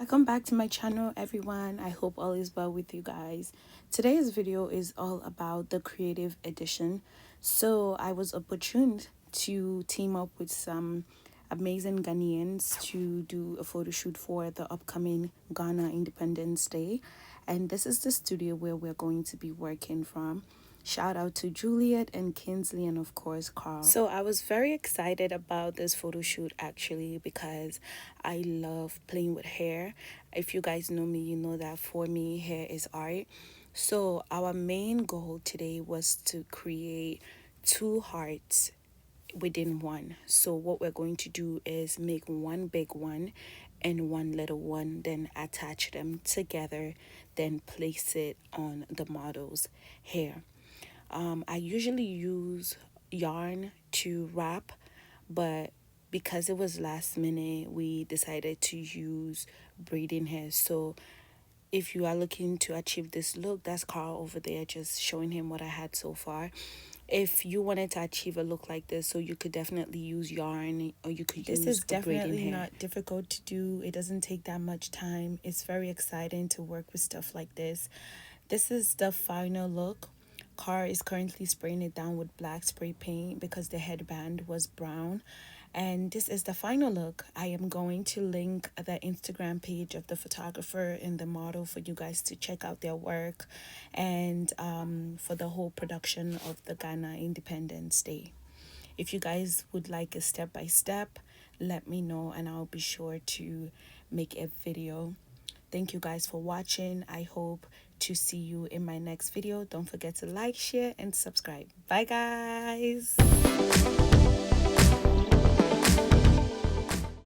Welcome back to my channel, everyone. I hope all is well with you guys. Today's video is all about the creative edition. So I was opportuned to team up with some amazing Ghanaians to do a photo shoot for the upcoming Ghana Independence Day, and this is the studio where we're going to be working from. Shout out to Juliet and Kinsley and of course Karl. So I was very excited about this photo shoot actually because I love playing with hair. If you guys know me, you know that for me hair is art. So our main goal today was to create two hearts within one. So what we're going to do is make one big one and one little one, then attach them together, then place it on the model's hair. I usually use yarn to wrap, but because it was last minute, we decided to use braiding hair. So if you are looking to achieve this look, that's Karl over there, just showing him what I had so far. If you wanted to achieve a look like this, so you could definitely use yarn or you could use This is braiding definitely hair. not difficult to do. It doesn't take that much time. It's very exciting to work with stuff like this. This is the final look. Karl is currently spraying it down with black spray paint because the headband was brown. And this is the final look. I am going to link the Instagram page of the photographer and the model for you guys to check out their work and for the whole production of the Ghana Independence Day. If you guys would like a step-by-step, let me know and I'll be sure to make a video. Thank you guys for watching. I hope to see you in my next video. Don't forget to like, share, and subscribe. Bye, guys.